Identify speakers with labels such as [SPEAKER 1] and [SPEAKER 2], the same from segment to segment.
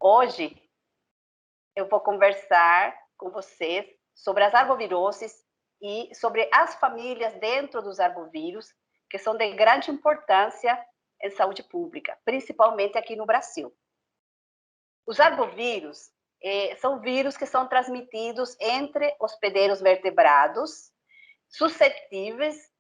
[SPEAKER 1] Hoje eu vou conversar com vocês sobre as arboviroses e sobre as famílias dentro dos arbovírus, que são de grande importância em saúde pública, principalmente aqui no Brasil. Os arbovírus são vírus que são transmitidos entre hospedeiros vertebrados suscetíveis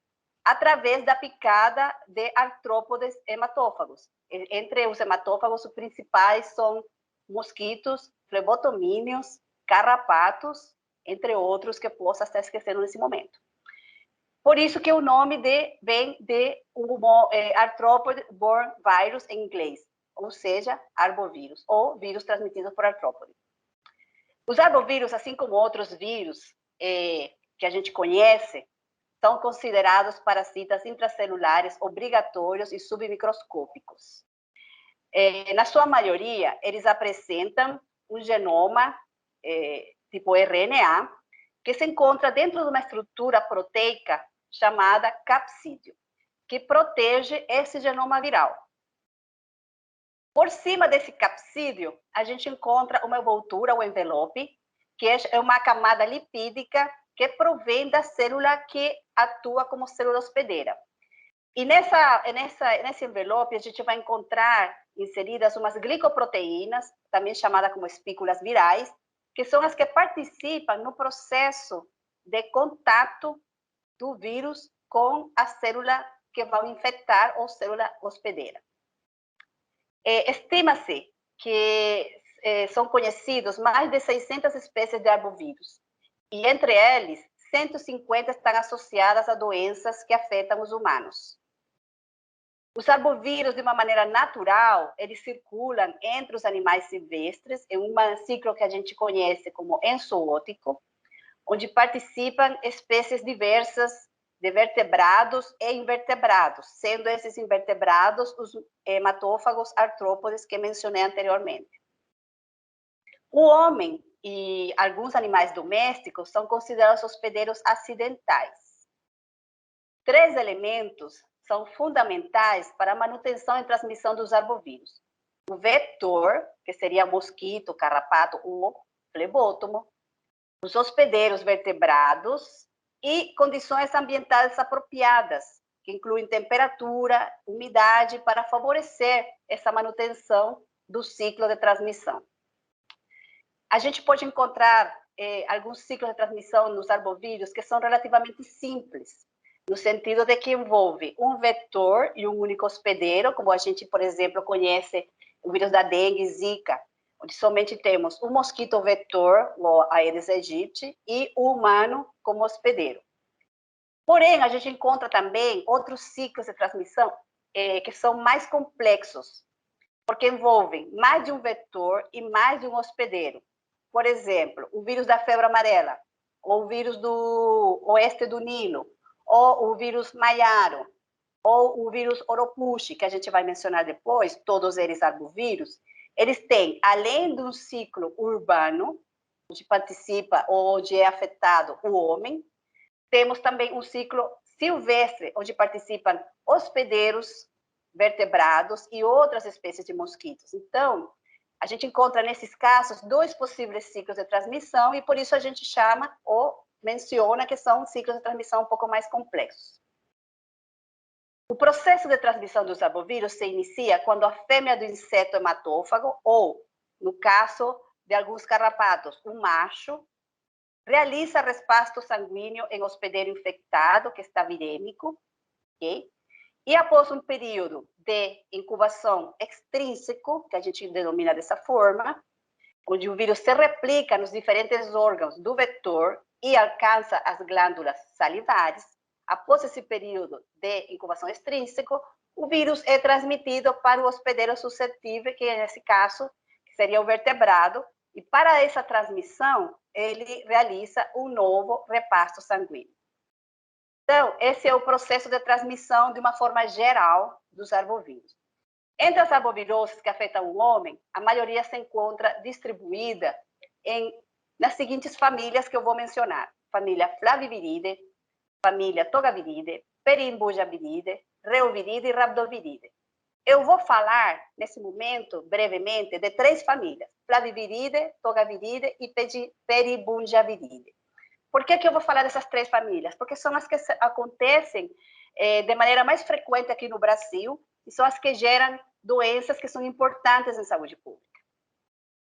[SPEAKER 1] através da picada de artrópodes hematófagos. Entre os hematófagos, os principais são mosquitos, flebotomíneos, carrapatos, entre outros que possa estar esquecendo nesse momento. Por isso que o nome vem de arthropod borne virus em inglês, ou seja, arbovírus, ou vírus transmitidos por artrópode. Os arbovírus, assim como outros vírus que a gente conhece, são considerados parasitas intracelulares obrigatórios e submicroscópicos. Na sua maioria, eles apresentam um genoma tipo RNA, que se encontra dentro de uma estrutura proteica chamada capsídeo, que protege esse genoma viral. Por cima desse capsídeo, a gente encontra uma envoltura, ou envelope, que é uma camada lipídica que provém da célula que atua como célula hospedeira. E nesse envelope, a gente vai encontrar inseridas umas glicoproteínas, também chamadas como espículas virais, que são as que participam no processo de contato do vírus com a célula que vai infectar ou célula hospedeira. Estima-se que são conhecidos mais de 600 espécies de arbovírus, e entre eles, 150 estão associadas a doenças que afetam os humanos. Os arbovírus, de uma maneira natural, eles circulam entre os animais silvestres em um ciclo que a gente conhece como enzoótico, onde participam espécies diversas de vertebrados e invertebrados, sendo esses invertebrados os hematófagos artrópodes que mencionei anteriormente. O homem e alguns animais domésticos são considerados hospedeiros acidentais. 3 elementos são fundamentais para a manutenção e transmissão dos arbovírus: o vetor, que seria mosquito, carrapato ou flebótomo, os hospedeiros vertebrados e condições ambientais apropriadas, que incluem temperatura, umidade, para favorecer essa manutenção do ciclo de transmissão. A gente pode encontrar alguns ciclos de transmissão nos arbovírus que são relativamente simples, no sentido de que envolve um vetor e um único hospedeiro, como a gente, por exemplo, conhece o vírus da dengue e zika, onde somente temos o mosquito vetor, o Aedes aegypti, e o humano como hospedeiro. Porém, a gente encontra também outros ciclos de transmissão que são mais complexos, porque envolvem mais de um vetor e mais de um hospedeiro. Por exemplo, o vírus da febre amarela, ou o vírus do oeste do Nilo, ou o vírus Maiaro, ou o vírus Oropuxi, que a gente vai mencionar depois, todos eles arbovírus. Eles têm, além de um ciclo urbano, onde participa ou onde é afetado o homem, temos também um ciclo silvestre, onde participam hospedeiros, vertebrados e outras espécies de mosquitos. Então, a gente encontra nesses casos 2 possíveis ciclos de transmissão e por isso a gente chama ou menciona que são ciclos de transmissão um pouco mais complexos. O processo de transmissão dos arbovírus se inicia quando a fêmea do inseto hematófago, ou, no caso de alguns carrapatos, o macho, realiza respasto sanguíneo em hospedeiro infectado, que está virêmico, ok? E após um período de incubação extrínseco, que a gente denomina dessa forma, onde o vírus se replica nos diferentes órgãos do vetor e alcança as glândulas salivares, após esse período de incubação extrínseco, o vírus é transmitido para o hospedeiro suscetível, que nesse caso seria o vertebrado, e para essa transmissão, ele realiza um novo repasto sanguíneo. Então, esse é o processo de transmissão de uma forma geral dos arbovírus. Entre as arboviroses que afetam o homem, a maioria se encontra distribuída nas seguintes famílias que eu vou mencionar: família Flaviviridae, família Togaviridae, Perimbujaviridae, Reoviridae e Rhabdoviridae. eu vou falar, nesse momento, brevemente, de 3 famílias, Flaviviride, Togaviride e Peribungiaviride. Por que eu vou falar dessas 3 famílias? Porque são as que acontecem de maneira mais frequente aqui no Brasil e são as que geram doenças que são importantes em saúde pública.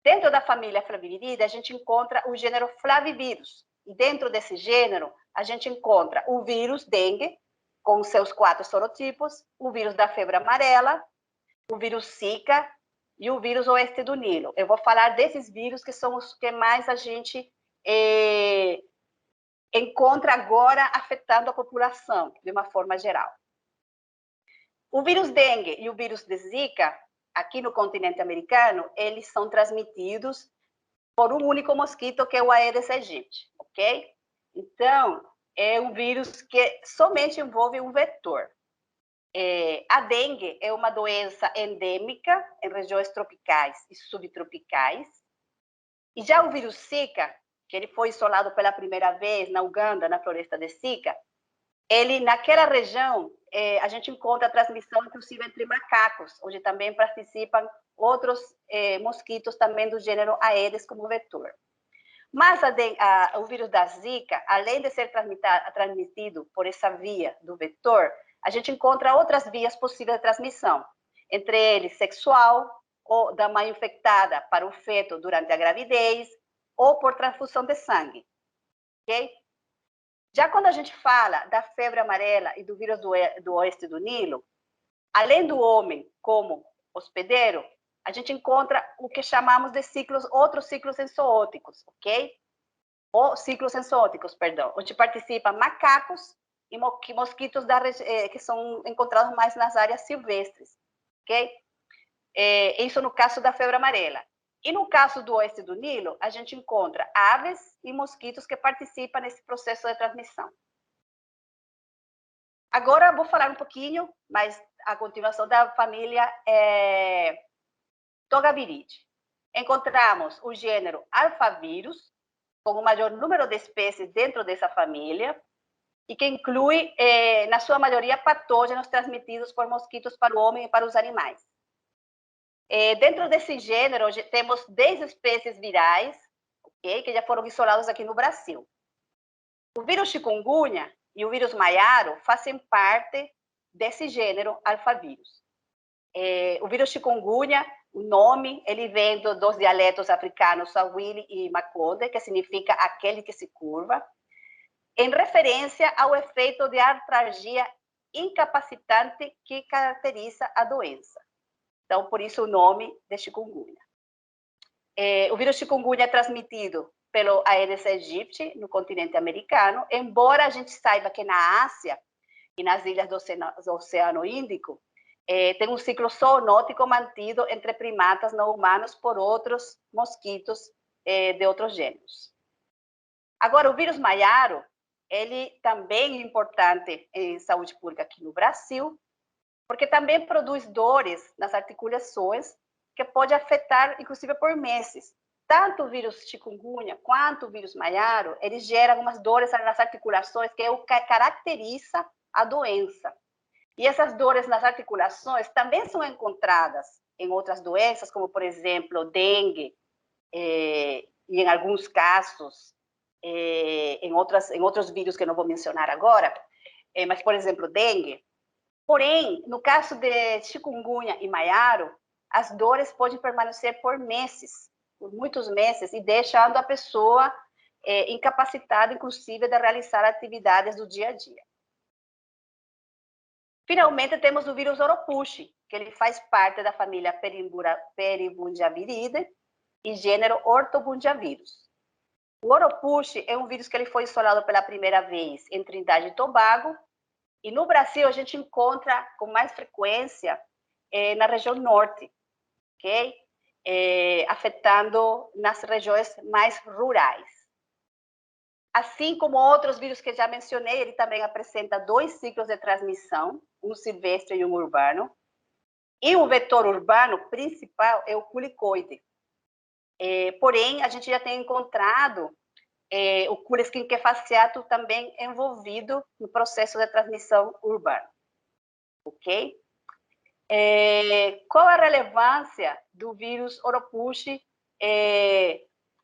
[SPEAKER 1] Dentro da família Flaviviride, a gente encontra o gênero Flavivírus. E dentro desse gênero, a gente encontra o vírus dengue, com seus 4 sorotipos, o vírus da febre amarela, o vírus Zika e o vírus oeste do Nilo. Eu vou falar desses vírus que são os que mais a gente encontra agora afetando a população, de uma forma geral. O vírus dengue e o vírus de Zika, aqui no continente americano, eles são transmitidos por um único mosquito, que é o Aedes aegypti, ok? Então, é um vírus que somente envolve um vetor. A dengue é uma doença endêmica em regiões tropicais e subtropicais. E já o vírus Zika, que ele foi isolado pela primeira vez na Uganda, na floresta de Zika, ele, naquela região, a gente encontra a transmissão, inclusive, entre macacos, onde também participam outros mosquitos também do gênero Aedes como vetor. Mas o vírus da Zika, além de ser transmitido por essa via do vetor, a gente encontra outras vias possíveis de transmissão, entre eles sexual, ou da mãe infectada para o feto durante a gravidez, ou por transfusão de sangue, ok? Já quando a gente fala da febre amarela e do vírus do oeste do Nilo, além do homem como hospedeiro, a gente encontra o que chamamos de outros ciclos enzootíticos, ok? Ou ciclos enzootíticos, perdão, onde participam macacos e mosquitos que são encontrados mais nas áreas silvestres, ok? Isso no caso da febre amarela. E no caso do oeste do Nilo, a gente encontra aves e mosquitos que participam nesse processo de transmissão. Agora vou falar um pouquinho, mas a continuação da família Togaviride. Encontramos o gênero Alphavírus, com o maior número de espécies dentro dessa família, e que inclui, na sua maioria, patógenos transmitidos por mosquitos para o homem e para os animais. Dentro desse gênero, temos 10 espécies virais, okay, que já foram isolados aqui no Brasil. O vírus chikungunya e o vírus maiaro fazem parte desse gênero alfavírus. O vírus chikungunya, o nome, ele vem dos dialetos africanos Swahili e Makonde, que significa aquele que se curva, em referência ao efeito de artralgia incapacitante que caracteriza a doença. Então, por isso o nome de chikungunya. O vírus chikungunya é transmitido pelo Aedes aegypti no continente americano, embora a gente saiba que na Ásia e nas ilhas do Oceano Índico, tem um ciclo zoonótico mantido entre primatas não humanos por outros mosquitos de outros gêneros. Agora, o vírus maiaro, ele também é importante em saúde pública aqui no Brasil, porque também produz dores nas articulações que pode afetar, inclusive, por meses. Tanto o vírus chikungunya quanto o vírus maiaro, eles geram umas dores nas articulações, que é o que caracteriza a doença. E essas dores nas articulações também são encontradas em outras doenças, como, por exemplo, dengue, e em alguns casos, em outros vírus que eu não vou mencionar agora, mas, por exemplo, dengue. Porém, no caso de chikungunya e maiaro, as dores podem permanecer por meses, por muitos meses, e deixando a pessoa incapacitada, inclusive, de realizar atividades do dia a dia. Finalmente, temos o vírus Oropuxi, que ele faz parte da família Peribungiaviridae e gênero Ortobungiavírus. O Oropuxi é um vírus que ele foi isolado pela primeira vez em Trindade e Tobago, e no Brasil a gente encontra com mais frequência na região norte, ok? Afetando nas regiões mais rurais. Assim como outros vírus que já mencionei, ele também apresenta 2 ciclos de transmissão, um silvestre e um urbano. E o vetor urbano principal é o culicoide. Porém, a gente já tem encontrado o Culex quinquefasciato também envolvido no processo de transmissão urbana. Ok? Qual a relevância do vírus Oropouche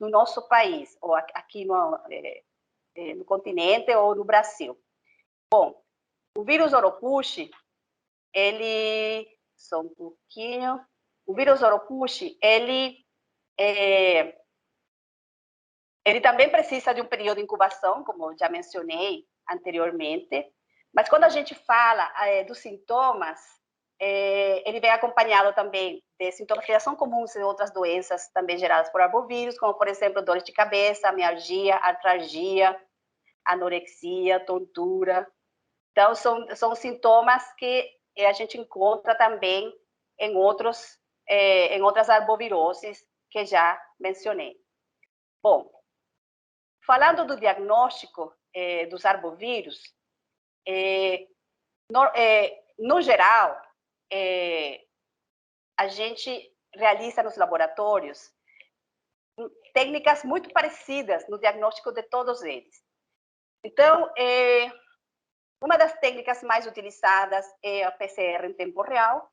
[SPEAKER 1] no nosso país, ou aqui no continente ou no Brasil? Bom, o vírus Oropouche, só um pouquinho, o vírus Oropouche, ele também precisa de um período de incubação, como já mencionei anteriormente, mas quando a gente fala dos sintomas, ele vem acompanhado também de sintomas que já são comuns em outras doenças também geradas por arbovírus, como, por exemplo, dores de cabeça, mialgia, artralgia, anorexia, tontura. Então, são sintomas que a gente encontra também em outras arboviroses que já mencionei. Bom, falando do diagnóstico dos arbovírus, no geral, a gente realiza nos laboratórios técnicas muito parecidas no diagnóstico de todos eles. Então, uma das técnicas mais utilizadas é a PCR em tempo real,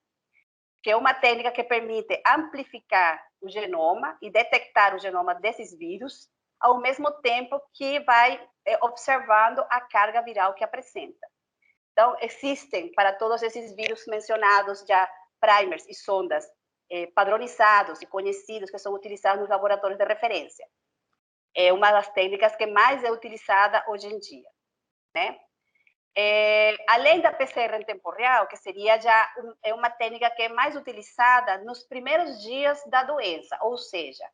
[SPEAKER 1] que é uma técnica que permite amplificar o genoma e detectar o genoma desses vírus, ao mesmo tempo que vai observando a carga viral que apresenta. Então, existem para todos esses vírus mencionados já primers e sondas padronizados e conhecidos que são utilizados nos laboratórios de referência. É uma das técnicas que mais é utilizada hoje em dia, né? Além da PCR em tempo real, que seria já uma técnica que é mais utilizada nos primeiros dias da doença, ou seja,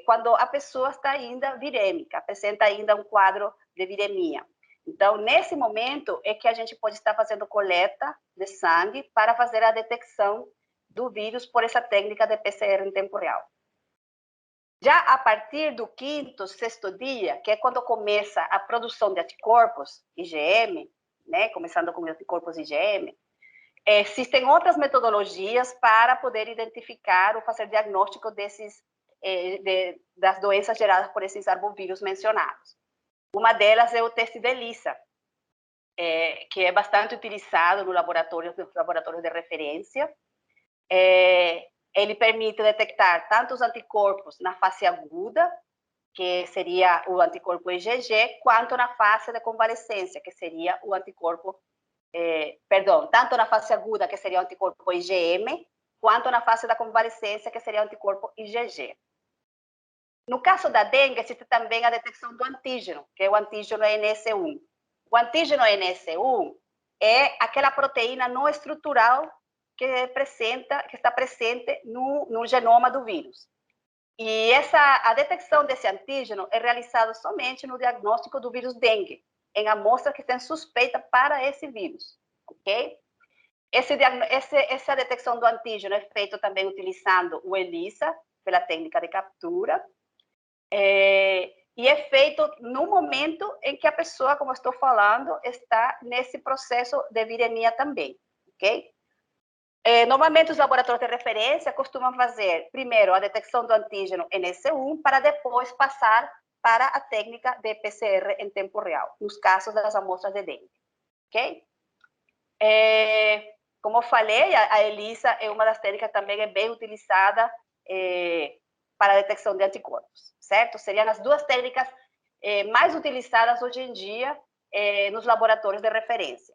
[SPEAKER 1] quando a pessoa está ainda virêmica, apresenta ainda um quadro de viremia. Então, nesse momento é que a gente pode estar fazendo coleta de sangue para fazer a detecção do vírus por essa técnica de PCR em tempo real. Já a partir do quinto, sexto dia, que é quando começa a produção de anticorpos IgM, né, começando com anticorpos IgM, existem outras metodologias para poder identificar ou fazer diagnóstico das doenças geradas por esses arbovírus mencionados. Uma delas é o teste de ELISA, que é bastante utilizado nos laboratórios de referência. Ele permite detectar tanto os anticorpos na fase aguda, que seria o anticorpo IgG, quanto na fase de convalescência, que seria o anticorpo, tanto na fase aguda, que seria o anticorpo IgM, quanto na fase da convalescência, que seria o anticorpo IgG. No caso da dengue, existe também a detecção do antígeno, que é o antígeno NS1. O antígeno NS1 é aquela proteína não estrutural que está presente no genoma do vírus. E a detecção desse antígeno é realizada somente no diagnóstico do vírus dengue, em amostras que têm suspeita para esse vírus, ok? Essa detecção do antígeno é feita também utilizando o ELISA, pela técnica de captura, e é feito no momento em que a pessoa, como estou falando, está nesse processo de viremia também, ok? Normalmente, os laboratórios de referência costumam fazer, primeiro, a detecção do antígeno NS1, para depois passar para a técnica de PCR em tempo real, nos casos das amostras de dengue, ok? Como eu falei, a ELISA é uma das técnicas também bem utilizada para a detecção de anticorpos, certo? Seriam as duas técnicas mais utilizadas hoje em dia nos laboratórios de referência.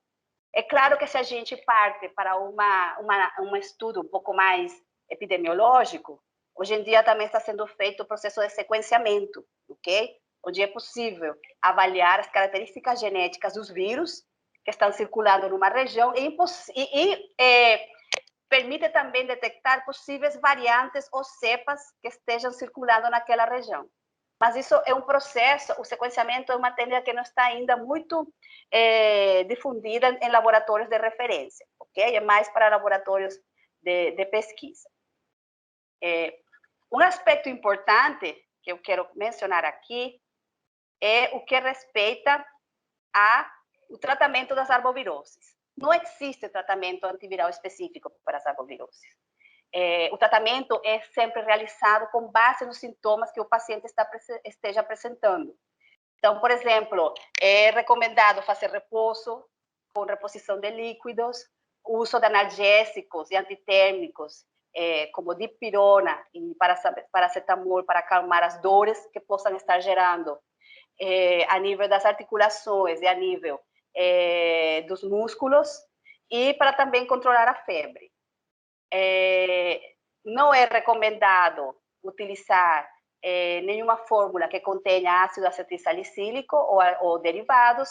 [SPEAKER 1] É claro que se a gente parte para um estudo um pouco mais epidemiológico, hoje em dia também está sendo feito o processo de sequenciamento, ok? Onde é possível avaliar as características genéticas dos vírus que estão circulando numa região e permite também detectar possíveis variantes ou cepas que estejam circulando naquela região. Mas isso é um processo, o sequenciamento é uma técnica que não está ainda muito difundida em laboratórios de referência, ok? É mais para laboratórios de pesquisa. Um aspecto importante que eu quero mencionar aqui é o que respeita ao tratamento das arboviroses. Não existe tratamento antiviral específico para as arboviroses. O tratamento é sempre realizado com base nos sintomas que o paciente esteja apresentando. Então, por exemplo, é recomendado fazer repouso com reposição de líquidos, o uso de analgésicos e antitérmicos, como dipirona e paracetamol, para acalmar as dores que possam estar gerando a nível das articulações e a nível dos músculos, e para também controlar a febre. Não é recomendado utilizar nenhuma fórmula que contenha ácido acetilsalicílico ou derivados,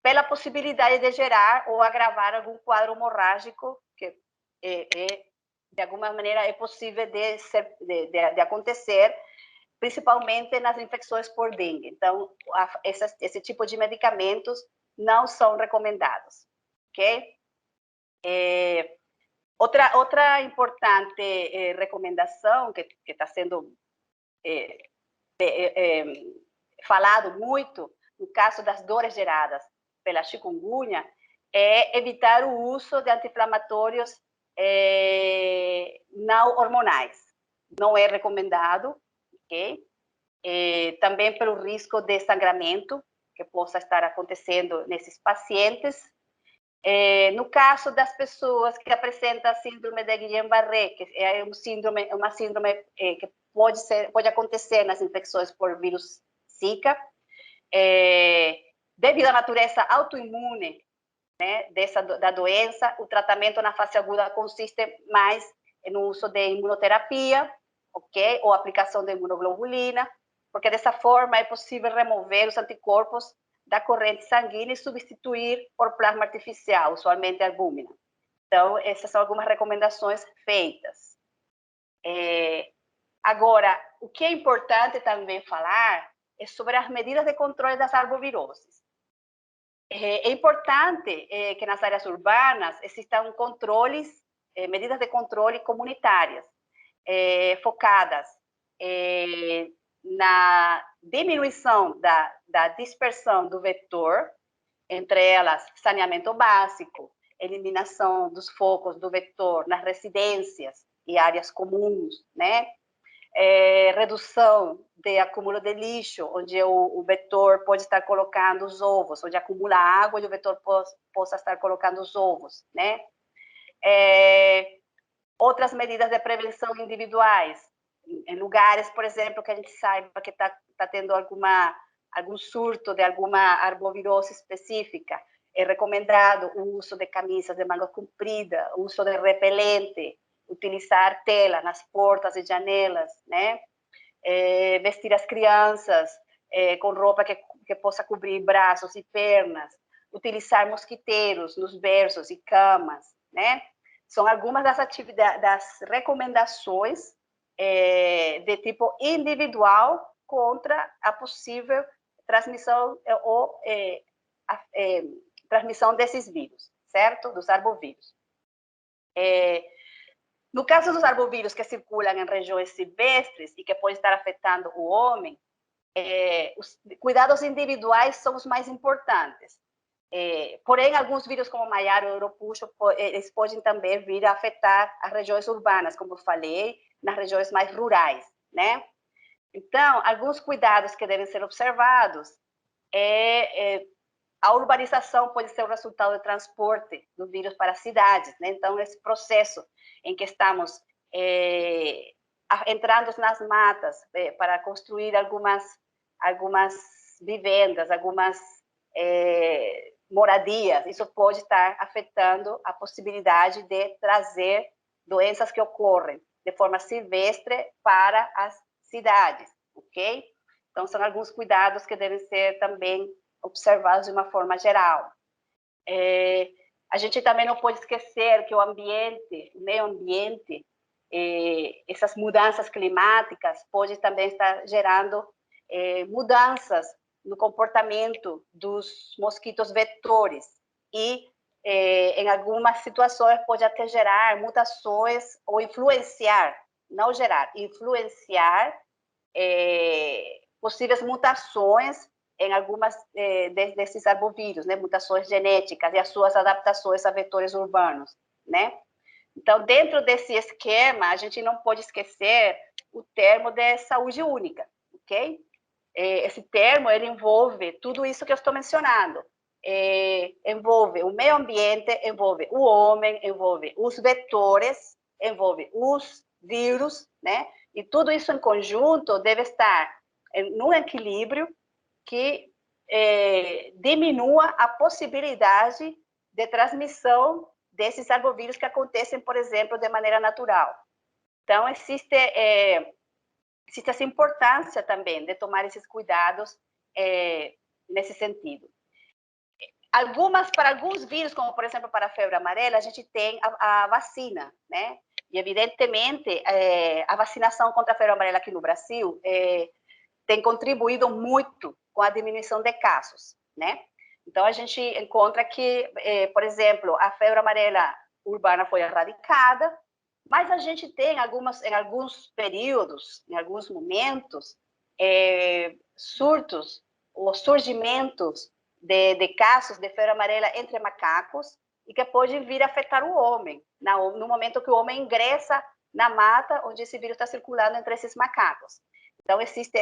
[SPEAKER 1] pela possibilidade de gerar ou agravar algum quadro hemorrágico que de alguma maneira é possível de acontecer, principalmente nas infecções por dengue. Então, esse tipo de medicamentos não são recomendados, ok? Outra importante recomendação que está sendo falado muito no caso das dores geradas pela chikungunya é evitar o uso de anti-inflamatórios não hormonais. Não é recomendado, ok? Também pelo risco de sangramento que possa estar acontecendo nesses pacientes. No caso das pessoas que apresentam a síndrome de Guillain-Barré, que é uma síndrome que pode acontecer nas infecções por vírus Zika, devido à natureza autoimune, né, da doença, o tratamento na fase aguda consiste mais no uso de imunoterapia, ok? Ou aplicação de imunoglobulina, porque dessa forma é possível remover os anticorpos da corrente sanguínea e substituir por plasma artificial, usualmente albúmina. Então, essas são algumas recomendações feitas. Agora, o que é importante também falar é sobre as medidas de controle das arboviroses. É importante que nas áreas urbanas existam controles, medidas de controle comunitárias, focadas na diminuição da dispersão do vetor, entre elas saneamento básico, eliminação dos focos do vetor nas residências e áreas comuns, né? Redução de acúmulo de lixo, onde o vetor pode estar colocando os ovos, onde acumula água e o vetor possa estar colocando os ovos, né? Outras medidas de prevenção individuais, em lugares, por exemplo, que a gente saiba que está tendo algum surto de alguma arbovirose específica, é recomendado o uso de camisas de manga comprida, o uso de repelente, utilizar tela nas portas e janelas, né? Vestir as crianças com roupa que possa cobrir braços e pernas, utilizar mosquiteiros nos berços e camas, né? São algumas das recomendações de tipo individual contra a possível transmissão ou transmissão desses vírus, certo? Dos arbovírus. No caso dos arbovírus que circulam em regiões silvestres e que podem estar afetando o homem, os cuidados individuais são os mais importantes. Porém, alguns vírus como Maiaro ou Europuxo, eles podem também vir a afetar as regiões urbanas, como eu falei, nas regiões mais rurais, né? Então, alguns cuidados que devem ser observados a urbanização pode ser o resultado do transporte do vírus para as cidades, né? Então, esse processo em que estamos entrando nas matas para construir algumas vivendas, algumas moradias, isso pode estar afetando a possibilidade de trazer doenças que ocorrem de forma silvestre para as cidades, ok? Então, são alguns cuidados que devem ser também observados de uma forma geral. A gente também não pode esquecer que o meio ambiente, essas mudanças climáticas podem também estar gerando mudanças no comportamento dos mosquitos vetores e, em algumas situações, pode até gerar mutações ou influenciar, não gerar, influenciar possíveis mutações em algumas desses arbovírus, né, mutações genéticas e as suas adaptações a vetores urbanos, né? Então, dentro desse esquema, a gente não pode esquecer o termo de saúde única, ok? Esse termo, ele envolve tudo isso que eu estou mencionando, envolve o meio ambiente, envolve o homem, envolve os vetores, envolve os vírus, né? E tudo isso em conjunto deve estar num equilíbrio que diminua a possibilidade de transmissão desses arbovírus que acontecem, por exemplo, de maneira natural. Então, existe essa importância também de tomar esses cuidados nesse sentido. Para alguns vírus, como por exemplo para a febre amarela, a gente tem a vacina, né? E evidentemente a vacinação contra a febre amarela aqui no Brasil tem contribuído muito com a diminuição de casos, né? Então a gente encontra que, por exemplo, a febre amarela urbana foi erradicada, mas a gente tem em alguns períodos, em alguns momentos, surtos ou surgimentos de casos de febre amarela entre macacos e que pode vir a afetar o homem, no momento que o homem ingressa na mata onde esse vírus está circulando entre esses macacos. Então, existe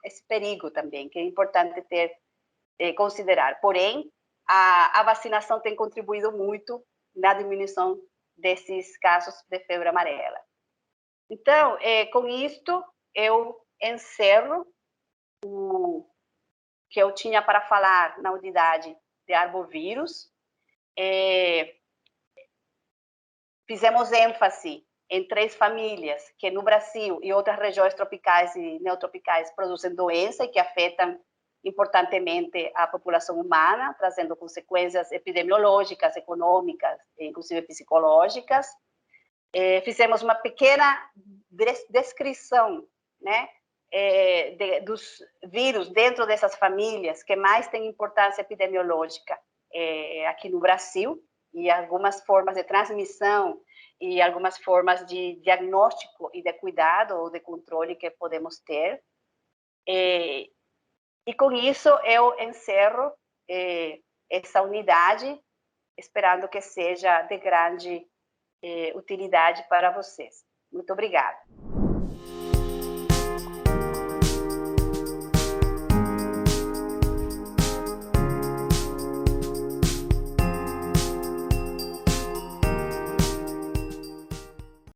[SPEAKER 1] esse perigo também, que é importante considerar. Porém, a vacinação tem contribuído muito na diminuição desses casos de febre amarela. Então, com isto, eu encerro o que eu tinha para falar na unidade de arbovírus. Fizemos ênfase em 3 famílias que no Brasil e outras regiões tropicais e neotropicais produzem doença e que afetam importantemente a população humana, trazendo consequências epidemiológicas, econômicas e inclusive psicológicas. Fizemos uma pequena descrição, né, dos vírus dentro dessas famílias que mais têm importância epidemiológica aqui no Brasil, e algumas formas de transmissão e algumas formas de diagnóstico e de cuidado ou de controle que podemos ter. E com isso eu encerro essa unidade, esperando que seja de grande utilidade para vocês. Muito obrigada.